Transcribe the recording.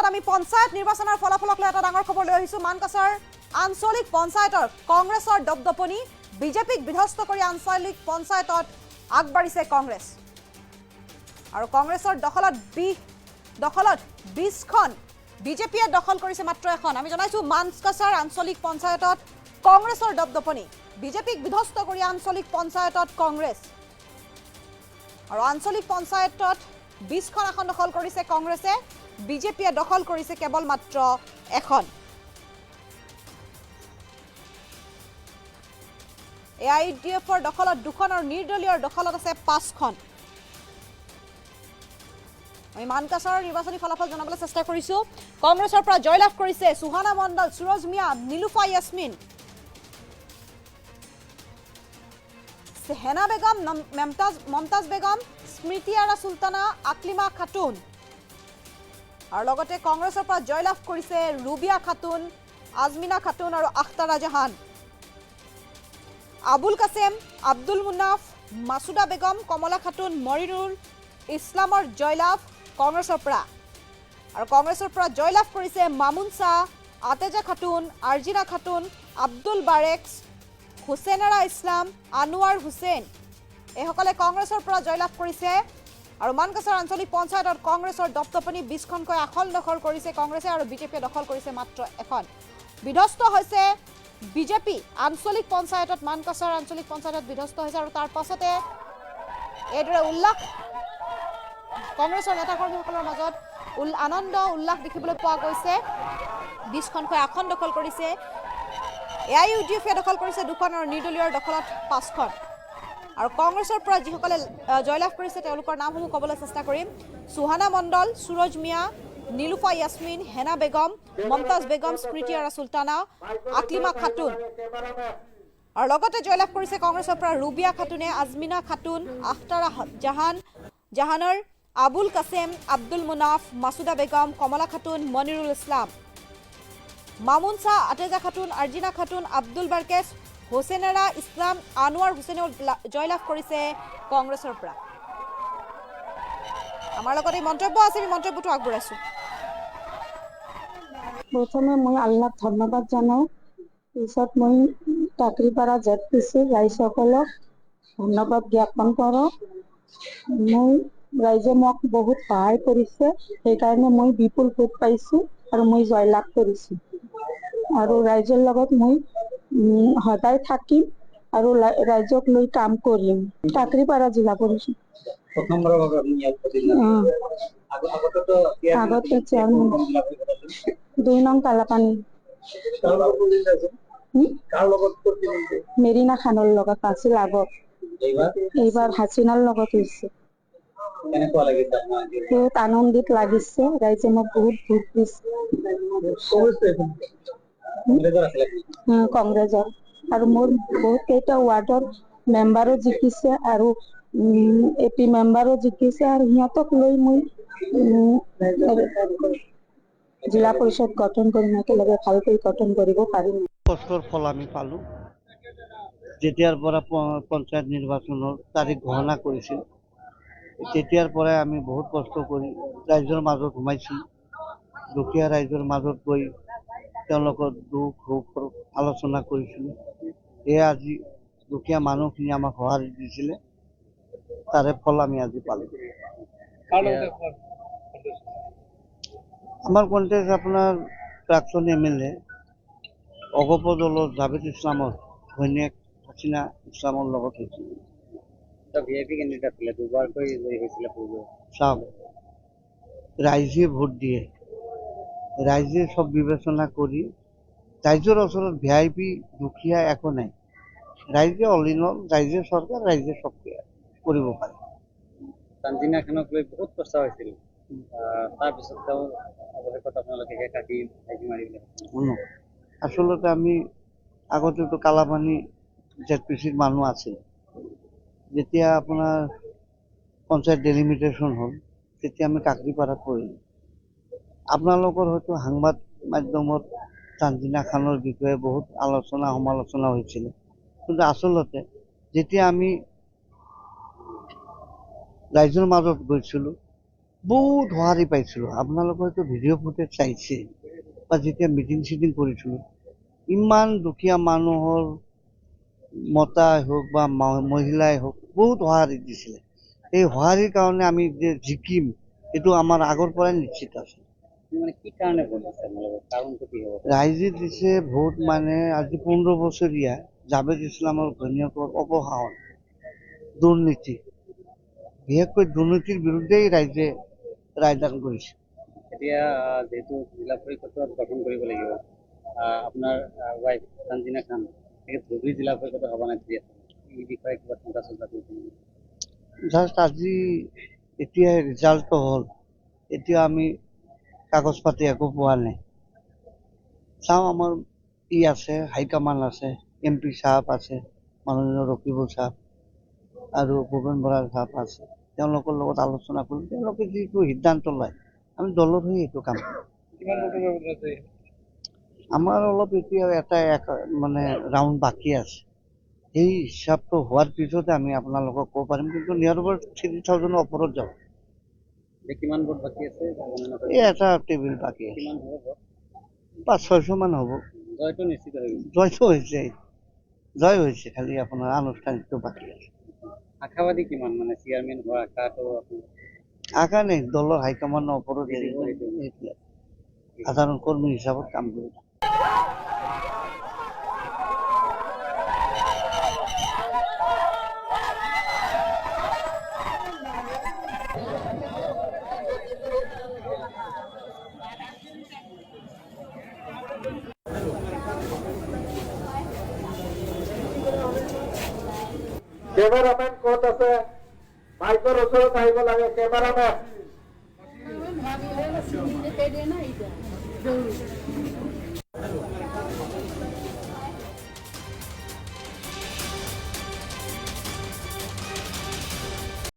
আমি পঞ্চায়ত নিৰ্বাচনৰ ফলাফলক লৈ এটা ডাঙৰ খবৰ লৈ আহিছো। মানকাছাৰ আঞ্চলিক পঞ্চায়তৰ কংগ্ৰেছৰ দপদপনি, বিজেপিক বিধ্বস্ত কৰি আঞ্চলিক পঞ্চায়তত আগবাঢ়িছে কংগ্ৰেছ। আৰু কংগ্ৰেছৰ দখলত 20খন, বিজেপিয়ে দখল কৰিছে মাত্ৰ এখন। আমি জনাইছো মানকাছাৰ আঞ্চলিক পঞ্চায়তত কংগ্ৰেছৰ দপদপনি, বিজেপিক বিধ্বস্ত কৰি আঞ্চলিক পঞ্চায়তত কংগ্ৰেছ। আৰু আঞ্চলিক পঞ্চায়তত 20খন আসন দখল কৰিছে কংগ্ৰেছে, বিজেপিয়ে দখল কৰিছে কেৱল মাত্ৰ এখন। AIUDFৰ দখলত 2খন আৰু নিৰ্দলীয়ৰ দখলত আছে 5খন। আমি মানকাছাৰৰ নিৰ্বাচনী ফলাফল জনাবলৈ চেষ্টা কৰিছো। কংগ্ৰেছৰ পৰা জয়লাভ কৰিছে সুহানা মণ্ডল, সুৰজ মিয়া, নীলুফা ইয়াসমিন, হেনা বেগম, মমতাজ বেগম, স্মৃতি আৰা সুলতানা, আকলিমা খাতুন। আৰু লগতে কংগ্ৰেছৰ পৰা জয়লাভ কৰিছে ৰুবিয়া খাতুন, আজমিনা খাতুন আৰু আখতাৰা জাহান। আবুল কাছেম, আব্দুল মুনাফ, মাছুদা বেগম, কমলা খাতুন, মৰিনুল ইছলামৰ জয়লাভ কংগ্ৰেছৰ পৰা। আৰু কংগ্ৰেছৰ পৰা জয়লাভ কৰিছে মামুন শ্বাহ, আতেজা খাতুন, আৰ্জিনা খাতুন, আব্দুল বাৰেক্স, হুছেইনাৰা ইছলাম, আনোৱাৰ হুছেইন, এইসকলে কংগ্ৰেছৰ পৰা জয়লাভ কৰিছে। আৰু মানকাছাৰ আঞ্চলিক পঞ্চায়তত কংগ্ৰেছৰ দপদপনি, 20খনকৈ আসন দখল কৰিছে কংগ্ৰেছে আৰু বিজেপিয়ে দখল কৰিছে মাত্ৰ এখন। বিধ্বস্ত হৈছে বিজেপি আঞ্চলিক পঞ্চায়তত, মানকাছাৰ আঞ্চলিক পঞ্চায়তত বিধ্বস্ত হৈছে। আৰু তাৰ পাছতে এইদৰে উল্লাস কংগ্ৰেছৰ নেতাকৰ্মীসকলৰ মাজত আনন্দ উল্লাস দেখিবলৈ পোৱা গৈছে। 20খনকৈ আসন দখল কৰিছে, AIUDFে দখল কৰিছে 2খন আৰু নিৰ্দলীয়ৰ দখলত 5খন। আৰু কংগ্ৰেছৰ পৰা যিসকলে জয়লাভ কৰিছে তেওঁলোকৰ নামসমূহ ক'বলৈ চেষ্টা কৰিম। সুহানা মণ্ডল, সুৰজ মিয়া, নীলুফা ইয়াসমিন, হেনা বেগম, মমতাজ বেগম, স্মৃতি আৰা সুলতানা, আকলিমা খাতুন। আৰু লগতে জয়লাভ কৰিছে কংগ্ৰেছৰ পৰা ৰুবিয়া খাতুনে, আজমিনা খাতুন, আখতাৰা জাহানৰ, আবুল কাছেম, আব্দুল মুনাফ, মাছুদা বেগম, কমলা খাতুন, মনিৰুল ইছলাম, মামুন শ্বাহ, আতেজা খাতুন, আৰ্জিনা খাতুন, আব্দুল বাৰকেছ, হুছেইনাৰা ইছলাম, আনোৱাৰ হুছেইনেও জয়লাভ কৰিছে কংগ্ৰেছৰ পৰা। আমাৰ লগত এই মন্তব্য আছে, আমি মন্তব্যটো আগবঢ়াইছো। প্ৰথমে মই আল্লাহক ধন্যবাদ জনাওঁ, পিছত মই টাকৰিপাৰা ZPC ৰাইজসকলক ধন্যবাদ জ্ঞাপন কৰোঁ। ৰাইজে মোক বহুত সহায় কৰিছে, সেইকাৰণে মই বিপুল ভোট পাইছোঁ আৰু মই জয়লাভ কৰিছোঁ। আৰু ৰাইজৰ লগত মই সদায় থাকিম আৰু ৰাইজক লৈ কাম কৰিম। টাকৰিপাৰা জিলা পৰিষদ আগতে চেয়াৰমেন 2 নং কালাপানী, মেৰিনা খানৰ লগত আছিল আগত, এইবাৰ হাছিনাৰ লগত হৈছে। বহুত আনন্দিত লাগিছে, ৰাইজে মোক বহুত ভোট দিছে কংগ্ৰেছৰ। আৰু মোৰ বহুত কেইটা ৱাৰ্ডৰ মেম্বাৰো জিকিছে আৰু AP মেম্বাৰো জিকিছে। আৰু সিহঁতক লৈ মই জিলা পৰিষদ গঠন কৰিম, একেলগে ভালকৈ গঠন কৰিব পাৰিম। কষ্টৰ ফল আমি পালোঁ। যেতিয়াৰ পৰা পঞ্চায়ত নিৰ্বাচনৰ তাৰিখ ঘোষণা কৰিছিল, তেতিয়াৰ পৰাই আমি বহুত কষ্ট কৰি ৰাইজৰ মাজত সোমাইছোঁ। দুখীয়া ৰাইজৰ মাজত গৈ তেওঁলোকৰ দুখ সুখৰ আলোচনা কৰিছিলোঁ। সেয়ে আজি দুখীয়া মানুহখিনি আমাক সঁহাৰি দিছিলে, তাৰে ফল আমি আজি পালোঁ। আমাৰ কণ্টেক্ট আপোনাৰ প্ৰাক্তন MLA অগপ দলৰ জাভেদ ইছলামৰ ঘৈণীয়েক হাছিনা ইছলামৰ লগত হৈছিল। VIP কেণ্ডিডেট আছিলে, দুবাৰকৈ হৈছিলে। চাওক, ৰাইজে ভোট দিয়ে, ৰাইজে চব বিবেচনা কৰি, ৰাইজৰ ওচৰত VIP দুখীয়া একো নাই। ৰাইজে অলিনল, ৰাইজে চৰকাৰ, ৰাইজে চব কৰিব পাৰে। তানজিনা খানক লৈ বহুত প্ৰচাৰ হৈছিল, তাৰপিছত তেওঁ অৱশেষত আপোনালোকে কাটি মাৰিলে। আচলতে আমি আগতেতো কালাপানী ZPCৰ মানুহ আছিল। যেতিয়া আপোনাৰ পঞ্চায়ত ডেলিমিটেশ্যন হ'ল, তেতিয়া আমি কাকৰিপাৰাত পৰিলোঁ। আপোনালোকৰ হয়তো সাংবাদ মাধ্যমত তানজিনা খানৰ বিষয়ে বহুত আলোচনা সমালোচনা হৈছিলে, কিন্তু আচলতে যেতিয়া আমি ৰাইজৰ মাজত গৈছিলোঁ, বহুত সঁহাৰি পাইছিলোঁ। আপোনালোকে হয়তো ভিডিঅ' ফুটেজ চাইছে বা যেতিয়া মিটিং চিটিং কৰিছিলোঁ, ইমান দুখীয়া মানুহৰ মতাই হওক বা মহিলাই হওক বহুত সঁহাৰি দিছিলে। এই সঁহাৰিৰ কাৰণে আমি যে জিকিম এইটো আমাৰ আগৰ পৰাই নিশ্চিত আছে। মানে কি কাৰণে ভোট দিছে আপোনালোকে, কাৰণটো কি হ'ব? ৰাইজে দিছে ভোট মানে আজি 15 বছৰীয়া জাভেদ ইছলামৰ ঘৈণীয়েকৰ অপসাৰণ, দুৰ্নীতি, বিশেষকৈ দুৰ্নীতিৰ বিৰুদ্ধেই ৰাইজে ৰায়দান কৰিছে। এতিয়া যিহেতু জিলা পৰিষদত গঠন কৰিব লাগিব, আপোনাৰ ৱাইফ তানজিনা খান ধুবুৰী জিলা পৰিষদৰ সভানেত্ৰী আছে, এই বিষয়ে কিবা চিন্তা চৰ্চা কৰিছে নেকি? জাষ্ট আজি এতিয়াই ৰিজাল্টটো হ'ল, এতিয়া আমি কাগজ পাতি একো পোৱা নাই। চাওঁ, আমাৰ আছে হাইকমাণ্ড আছে, MP চাহাব আছে, মাননীয় ৰকিবুল চাহাব আৰু ভূপেন বৰা চাহাব আছে। তেওঁলোকৰ লগত আলোচনা কৰি তেওঁলোকে যিটো সিদ্ধান্ত লয় আমি দলৰ হৈ এইটো কাম কৰিম। আমাৰ অলপ এতিয়া মানে ৰাউণ্ড বাকী আছে। সেই হিচাপটো হোৱাৰ পিছতে আমি আপোনালোকক ক'ব পাৰিম, কিন্তু নিয়াৰ ওপৰত 30,000 ওপৰত যাব। কিমান ভোট বাকী আছে? এই এটা টেবিল বাকী আছে, কিমান হ'ব ভোট? 500-600 মান হ'ব। জয়টো নিশ্চিত হৈ গৈছে। জয়টো হৈছে, জয় হৈছে, খালি আপোনাৰ আনুষ্ঠানিকটো বাকী আছে। আশাবাদী কিমান, মানে চেয়াৰমেন হোৱাৰ আশাটো? আশা নাই, দলৰ হাইকমাণ্ডৰ ওপৰত এৰিব, সাধাৰণ কৰ্মী হিচাপত কাম কৰিব। কেমেৰামেন ক'ত আছে? মাইকৰ ওচৰত আহিব লাগে কেমেৰামেন।